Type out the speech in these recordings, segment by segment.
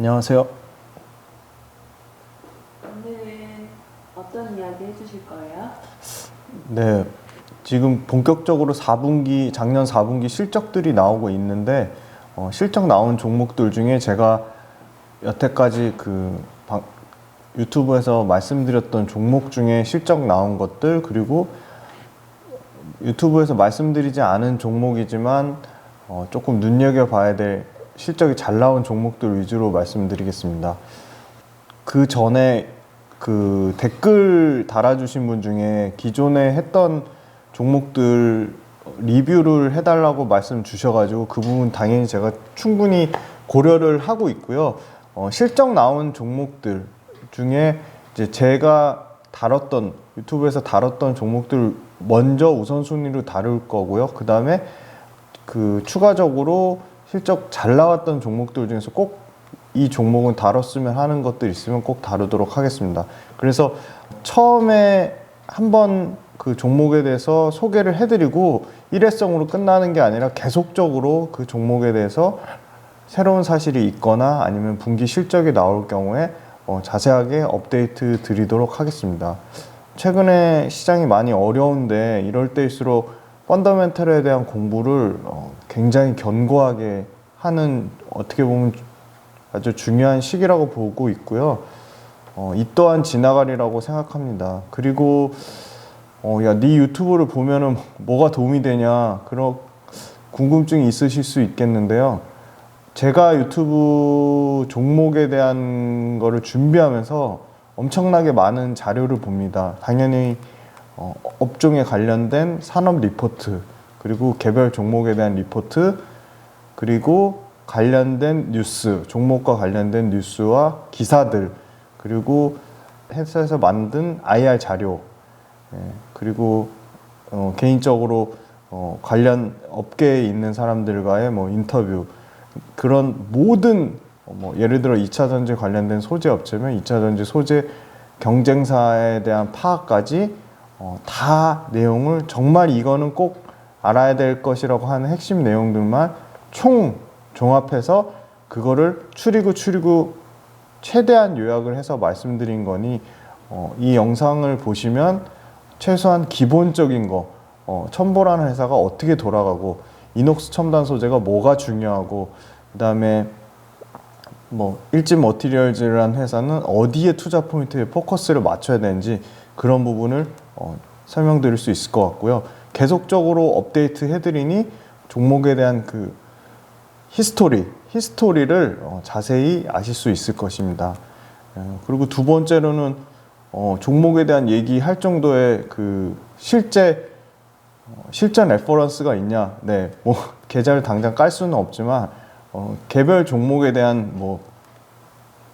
안녕하세요. 오늘은 어떤 이야기 해주실 거예요? 네, 지금 본격적으로 작년 4분기 실적들이 나오고 있는데 실적 나온 종목들 중에 제가 여태까지 유튜브에서 말씀드렸던 종목 중에 실적 나온 것들, 그리고 유튜브에서 말씀드리지 않은 종목이지만 조금 눈여겨봐야 될 실적이 잘 나온 종목들 위주로 말씀드리겠습니다. 그 전에 댓글 달아주신 분 중에 기존에 했던 종목들 리뷰를 해달라고 말씀 주셔가지고 그 부분 당연히 제가 충분히 고려를 하고 있고요. 실적 나온 종목들 중에 이제 제가 유튜브에서 다뤘던 종목들 먼저 우선순위로 다룰 거고요. 그 다음에 추가적으로 실적 잘 나왔던 종목들 중에서 꼭 이 종목은 다뤘으면 하는 것들 있으면 꼭 다루도록 하겠습니다. 그래서 처음에 한번 그 종목에 대해서 소개를 해드리고 일회성으로 끝나는 게 아니라 계속적으로 그 종목에 대해서 새로운 사실이 있거나 아니면 분기 실적이 나올 경우에 자세하게 업데이트 드리도록 하겠습니다. 최근에 시장이 많이 어려운데 이럴 때일수록 펀더멘털에 대한 공부를 굉장히 견고하게 하는, 어떻게 보면 아주 중요한 시기라고 보고 있고요. 이 또한 지나가리라고 생각합니다. 그리고 야, 네 유튜브를 보면은 뭐가 도움이 되냐, 그런 궁금증이 있으실 수 있겠는데요. 제가 유튜브 종목에 대한 거를 준비하면서 엄청나게 많은 자료를 봅니다. 당연히 업종에 관련된 산업 리포트, 그리고 개별 종목에 대한 리포트, 그리고 관련된 뉴스, 종목과 관련된 뉴스와 기사들, 그리고 회사에서 만든 IR 자료, 그리고 개인적으로 관련 업계에 있는 사람들과의 인터뷰, 그런 모든 예를 들어 2차 전지 관련된 소재 업체면 2차 전지 소재 경쟁사에 대한 파악까지 다 내용을, 정말 이거는 꼭 알아야 될 것이라고 하는 핵심 내용들만 종합해서 그거를 추리고 최대한 요약을 해서 말씀드린 거니, 이 영상을 보시면 최소한 기본적인 거, 첨보라는 회사가 어떻게 돌아가고, 이녹스 첨단 소재가 뭐가 중요하고, 그 다음에 일진 머티리얼즈라는 회사는 어디에 투자 포인트에 포커스를 맞춰야 되는지, 그런 부분을 설명드릴 수 있을 것 같고요. 계속적으로 업데이트 해드리니 종목에 대한 히스토리를 자세히 아실 수 있을 것입니다. 그리고 두 번째로는 종목에 대한 얘기할 정도의 실전 레퍼런스가 있냐. 네, 계좌를 당장 깔 수는 없지만 개별 종목에 대한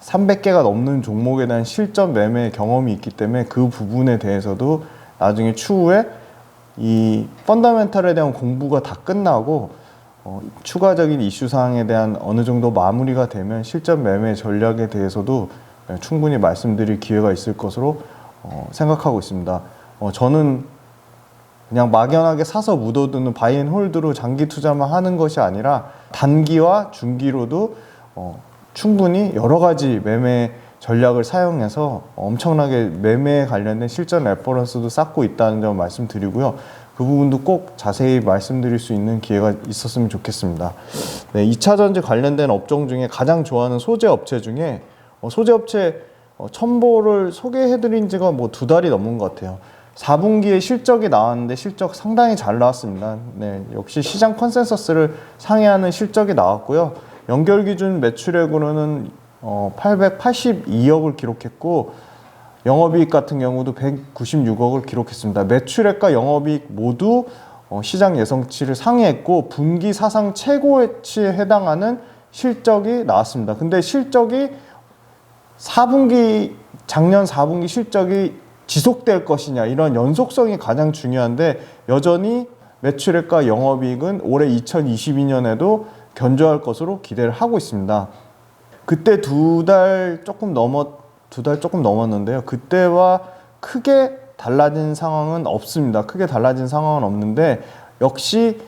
300개가 넘는 종목에 대한 실전 매매 경험이 있기 때문에 그 부분에 대해서도 나중에 추후에 이 펀더멘털에 대한 공부가 다 끝나고 추가적인 이슈 사항에 대한 어느 정도 마무리가 되면 실전 매매 전략에 대해서도 충분히 말씀드릴 기회가 있을 것으로 생각하고 있습니다. 저는 그냥 막연하게 사서 묻어두는 바이앤홀드로 장기 투자만 하는 것이 아니라 단기와 중기로도 충분히 여러 가지 매매 전략을 사용해서 엄청나게 매매에 관련된 실전 레퍼런스도 쌓고 있다는 점 말씀드리고요. 그 부분도 꼭 자세히 말씀드릴 수 있는 기회가 있었으면 좋겠습니다. 네, 2차 전지 관련된 업종 중에 가장 좋아하는 소재 업체 중에 소재 업체 첨보를 소개해드린 지가 2달이 넘은 것 같아요. 4분기에 실적이 나왔는데 실적 상당히 잘 나왔습니다. 네, 역시 시장 컨센서스를 상회하는 실적이 나왔고요. 연결 기준 매출액으로는 882억을 기록했고, 영업이익 같은 경우도 196억을 기록했습니다. 매출액과 영업이익 모두 시장 예상치를 상회했고 분기 사상 최고치에 해당하는 실적이 나왔습니다. 근데 실적이 작년 4분기 실적이 지속될 것이냐, 이런 연속성이 가장 중요한데, 여전히 매출액과 영업이익은 올해 2022년에도 견조할 것으로 기대를 하고 있습니다. 그때 두 달 조금 넘었는데요. 그때와 크게 달라진 상황은 없습니다. 크게 달라진 상황은 없는데, 역시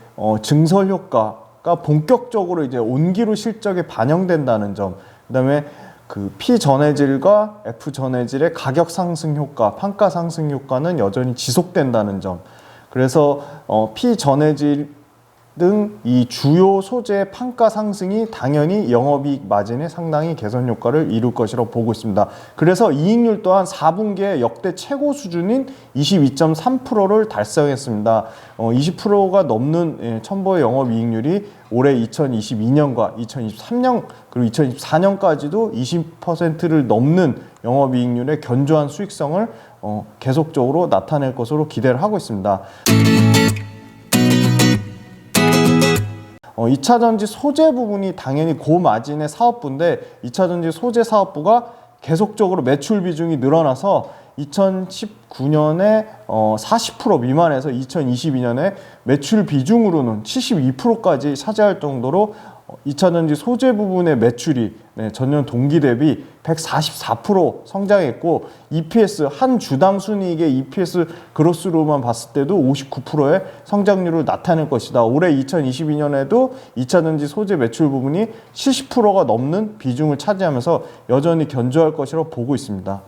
증설 효과가 본격적으로 이제 온기로 실적에 반영된다는 점, 그다음에 그 P 전해질과 F 전해질의 가격 상승 효과, 판가 상승 효과는 여전히 지속된다는 점. 그래서 P 전해질 등 이 주요 소재의 판가 상승이 당연히 영업이익 마진에 상당히 개선 효과를 이룰 것이라고 보고 있습니다. 그래서 이익률 또한 4분기에 역대 최고 수준인 22.3%를 달성했습니다. 20%가 넘는 첨보의 영업이익률이 올해 2022년과 2023년 그리고 2024년까지도 20%를 넘는 영업이익률의 견조한 수익성을 계속적으로 나타낼 것으로 기대를 하고 있습니다. 2차전지 소재 부분이 당연히 고마진의 사업부인데 2차전지 소재 사업부가 계속적으로 매출 비중이 늘어나서 2019년에 40% 미만에서 2022년에 매출 비중으로는 72%까지 차지할 정도로 2차전지 소재 부분의 매출이 전년 동기 대비 144% 성장했고 EPS 한 주당 순이익의 EPS 그로스로만 봤을 때도 59%의 성장률을 나타낼 것이다. 올해 2022년에도 2차전지 소재 매출 부분이 70%가 넘는 비중을 차지하면서 여전히 견조할 것이라고 보고 있습니다.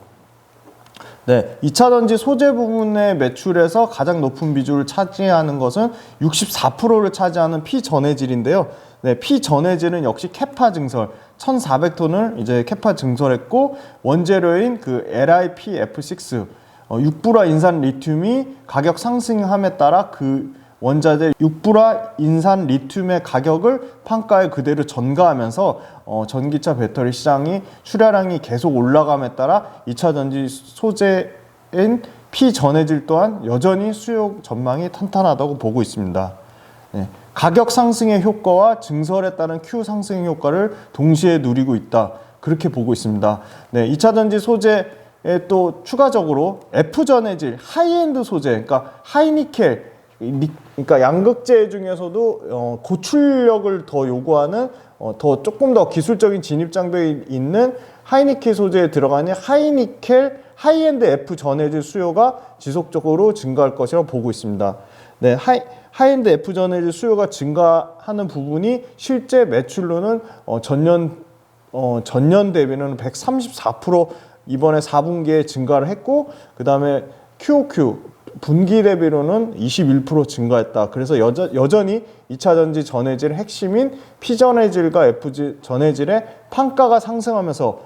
네, 2차전지 소재 부분의 매출에서 가장 높은 비중을 차지하는 것은 64%를 차지하는 P전해질인데요. 네, P전해질은 역시 캐파 증설 1,400톤을 이제 캐파 증설했고 원재료인 그 LiPF6 육불화 인산 리튬이 가격 상승함에 따라 그 원자재 육불화 인산 리튬의 가격을 판가에 그대로 전가하면서 전기차 배터리 시장이 출하량이 계속 올라감에 따라 2차 전지 소재인 P전해질 또한 여전히 수요 전망이 탄탄하다고 보고 있습니다. 네, 가격 상승의 효과와 증설에 따른 Q 상승 효과를 동시에 누리고 있다. 그렇게 보고 있습니다. 네, 2차 전지 소재에 또 추가적으로 F전해질 하이엔드 소재, 그러니까 하이니켈 그러니까 양극재 중에서도 고출력을 더 요구하는 더 조금 더 기술적인 진입장벽이 있는 하이니켈 소재에 들어가는 하이니켈 하이엔드 F 전해질 수요가 지속적으로 증가할 것이라고 보고 있습니다. 네, 하이엔드 F 전해질 수요가 증가하는 부분이 실제 매출로는 전년 대비는 134% 이번에 4분기에 증가를 했고 그 다음에 QOQ 분기 대비로는 21% 증가했다. 그래서 여전히 2차전지 전해질 핵심인 P전해질과 F전해질의 판가가 상승하면서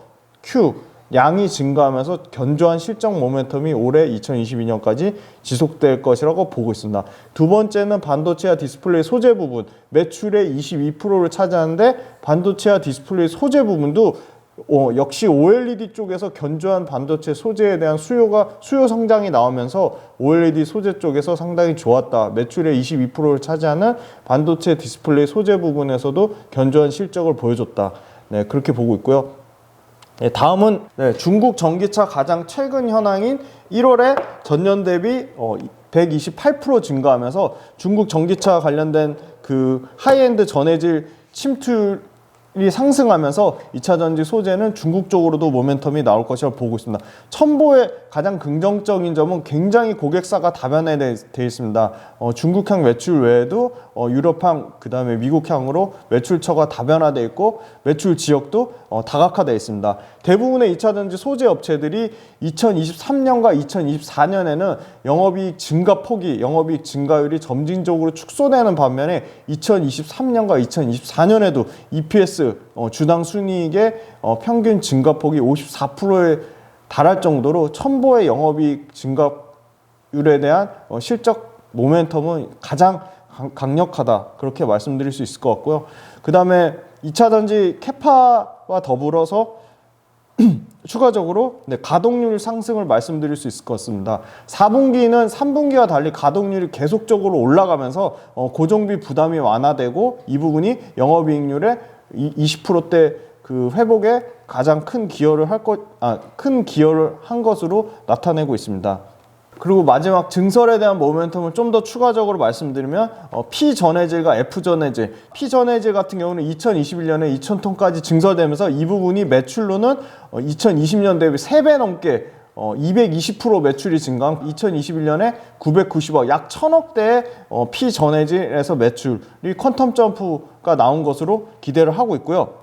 Q 양이 증가하면서 견조한 실적 모멘텀이 올해 2022년까지 지속될 것이라고 보고 있습니다. 두 번째는 반도체와 디스플레이 소재 부분 매출의 22%를 차지하는데 반도체와 디스플레이 소재 부분도 역시 OLED 쪽에서 견조한 반도체 소재에 대한 수요 성장이 나오면서 OLED 소재 쪽에서 상당히 좋았다. 매출의 22%를 차지하는 반도체 디스플레이 소재 부분에서도 견조한 실적을 보여줬다. 네, 그렇게 보고 있고요. 네, 다음은 중국 전기차 가장 최근 현황인 1월에 전년 대비 128% 증가하면서 중국 전기차 관련된 그 하이엔드 전해질 침투 이 상승하면서 2차 전지 소재는 중국 쪽으로도 모멘텀이 나올 것이라고 보고 있습니다. 첨보의 가장 긍정적인 점은 굉장히 고객사가 다변화되어 있습니다. 중국향 매출 외에도 유럽향 그다음에 미국향으로 매출처가 다변화되어 있고 매출 지역도 다각화되어 있습니다. 대부분의 2차 전지 소재 업체들이 2023년과 2024년에는 영업이익 증가 폭이 영업이익 증가율이 점진적으로 축소되는 반면에 2023년과 2024년에도 EPS 주당 순이익의 평균 증가폭이 54%에 달할 정도로 첨보의 영업이익 증가율에 대한 실적 모멘텀은 가장 강력하다 그렇게 말씀드릴 수 있을 것 같고요. 그 다음에 2차 전지 캐파와 더불어서 추가적으로 가동률 상승을 말씀드릴 수 있을 것 같습니다. 4분기는 3분기와 달리 가동률이 계속적으로 올라가면서 고정비 부담이 완화되고 이 부분이 영업이익률의 20%대 그 회복에 가장 큰 기여를 한 것으로 나타내고 있습니다. 그리고 마지막 증설에 대한 모멘텀을 좀 더 추가적으로 말씀드리면 P전해질과 F전해질 P전해질 같은 경우는 2021년에 2,000톤까지 증설되면서 이 부분이 매출로는 2020년 대비 3배 넘게 220% 매출이 증가한 2021년에 990억 약 1,000억대의 P전해질에서 매출이 퀀텀 점프가 나온 것으로 기대를 하고 있고요.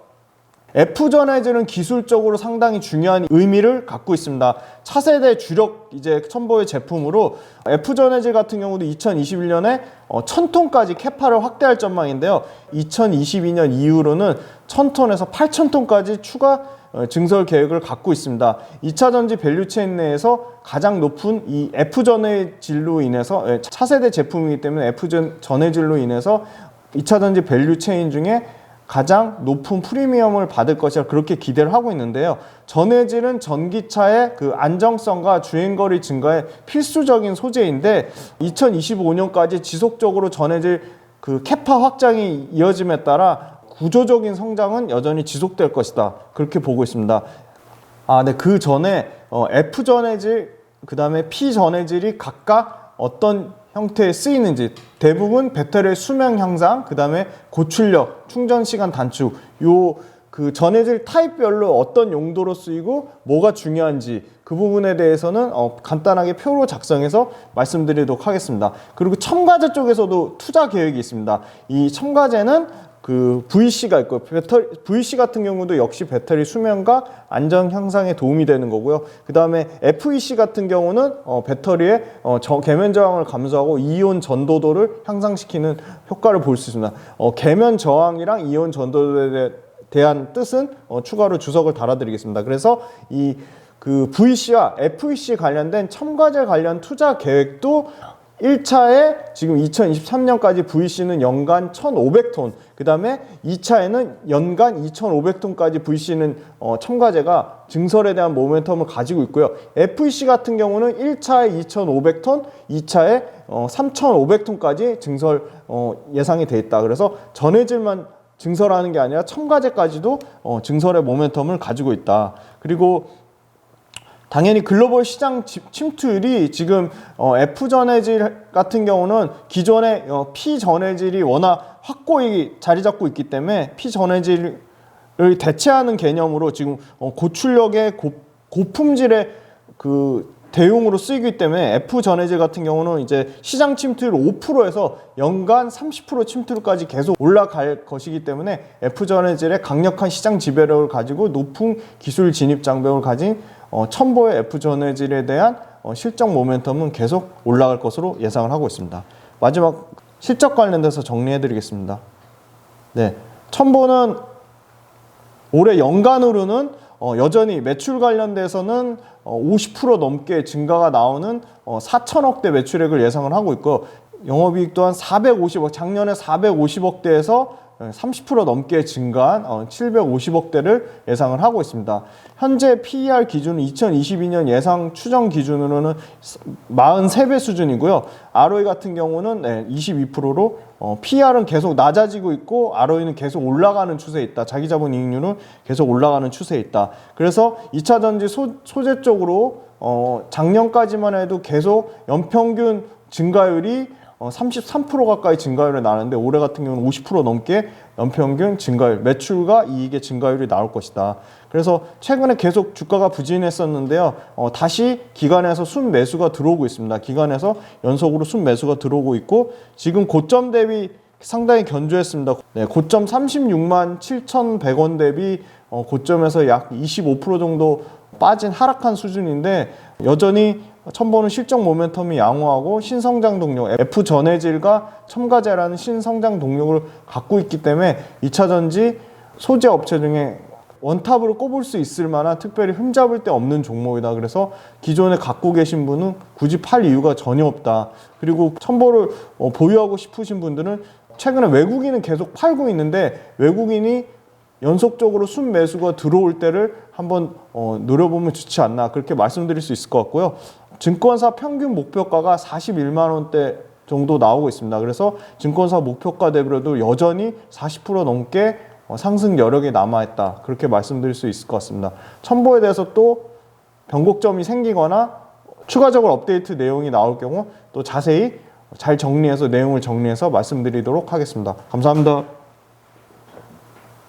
F전해질은 기술적으로 상당히 중요한 의미를 갖고 있습니다. 차세대 주력 이제 첨보의 제품으로 F전해질 같은 경우도 2021년에 1000톤까지 캐파를 확대할 전망인데요. 2022년 이후로는 1000톤에서 8000톤까지 추가 증설 계획을 갖고 있습니다. 2차 전지 밸류체인 내에서 가장 높은 이 F전해질로 인해서 차세대 제품이기 때문에 F전해질로 인해서 2차 전지 밸류체인 중에 가장 높은 프리미엄을 받을 것이라 그렇게 기대를 하고 있는데요. 전해질은 전기차의 그 안정성과 주행거리 증가에 필수적인 소재인데 2025년까지 지속적으로 전해질 그 캐파 확장이 이어짐에 따라 구조적인 성장은 여전히 지속될 것이다. 그렇게 보고 있습니다. 네, 그 전에 F전해질, 그 다음에 P전해질이 각각 어떤 형태에 쓰이는지, 대부분 배터리의 수명 향상, 그 다음에 고출력, 충전 시간 단축, 그 전해질 타입별로 어떤 용도로 쓰이고 뭐가 중요한지 그 부분에 대해서는 간단하게 표로 작성해서 말씀드리도록 하겠습니다. 그리고 첨가제 쪽에서도 투자 계획이 있습니다. 이 첨가제는 그 VC가 있고 VC 같은 경우도 역시 배터리 수명과 안전 향상에 도움이 되는 거고요. 그 다음에 FEC 같은 경우는 배터리의 계면 저항을 감소하고 이온 전도도를 향상시키는 효과를 볼 수 있습니다. 계면 저항이랑 이온 전도도에 대한 뜻은 추가로 주석을 달아드리겠습니다. 그래서 그 VC와 FEC 관련된 첨가제 관련 투자 계획도 1차에 지금 2023년까지 VC는 연간 1,500톤, 그 다음에 2차에는 연간 2,500톤까지 VC는 첨가제가 증설에 대한 모멘텀을 가지고 있고요. FEC 같은 경우는 1차에 2,500톤, 2차에 3,500톤까지 증설 예상이 돼 있다. 그래서 전해질만 증설하는 게 아니라 첨가제까지도 증설의 모멘텀을 가지고 있다. 그리고 당연히 글로벌 시장 침투율이 지금 F전해질 같은 경우는 기존의 P전해질이 워낙 확고히 자리 잡고 있기 때문에 P전해질을 대체하는 개념으로 지금 고출력의 고품질의 그 대용으로 쓰이기 때문에 F전해질 같은 경우는 이제 시장 침투율 5%에서 연간 30% 침투율까지 계속 올라갈 것이기 때문에 F전해질의 강력한 시장 지배력을 가지고 높은 기술 진입 장벽을 가진 첨보의 F전해질에 대한 실적 모멘텀은 계속 올라갈 것으로 예상을 하고 있습니다. 마지막 실적 관련돼서 정리해 드리겠습니다. 네, 첨보는 올해 연간으로는 여전히 매출 관련돼서는 50% 넘게 증가가 나오는 4천억대 매출액을 예상을 하고 있고, 영업이익 또한 450억, 작년에 450억대에서 30% 넘게 증가한 750억대를 예상을 하고 있습니다. 현재 PER 기준은 2022년 예상 추정 기준으로는 43배 수준이고요. ROE 같은 경우는 22%로 PER은 계속 낮아지고 있고 ROE는 계속 올라가는 추세에 있다. 자기자본 이익률은 계속 올라가는 추세에 있다. 그래서 2차 전지 소재 쪽으로 작년까지만 해도 계속 연평균 증가율이 33% 가까이 증가율이 나는데 올해 같은 경우는 50% 넘게 연평균 증가율, 매출과 이익의 증가율이 나올 것이다. 그래서 최근에 계속 주가가 부진했었는데요. 다시 기관에서 순매수가 들어오고 있습니다. 기관에서 연속으로 순매수가 들어오고 있고 지금 고점 대비 상당히 견조했습니다. 네, 고점 36만 7,100원 대비 고점에서 약 25% 정도 빠진 하락한 수준인데 여전히 첨보는 실적 모멘텀이 양호하고 신성장 동력, F전해질과 첨가제라는 신성장 동력을 갖고 있기 때문에 2차 전지 소재 업체 중에 원탑으로 꼽을 수 있을 만한 특별히 흠잡을 데 없는 종목이다. 그래서 기존에 갖고 계신 분은 굳이 팔 이유가 전혀 없다. 그리고 첨보를 보유하고 싶으신 분들은 최근에 외국인은 계속 팔고 있는데 외국인이 연속적으로 순매수가 들어올 때를 한번 노려보면 좋지 않나 그렇게 말씀드릴 수 있을 것 같고요. 증권사 평균 목표가가 41만 원대 정도 나오고 있습니다. 그래서 증권사 목표가 대비로도 여전히 40% 넘게 상승 여력이 남아있다. 그렇게 말씀드릴 수 있을 것 같습니다. 첨보에 대해서 또 변곡점이 생기거나 추가적으로 업데이트 내용이 나올 경우 또 자세히 잘 정리해서 내용을 정리해서 말씀드리도록 하겠습니다. 감사합니다.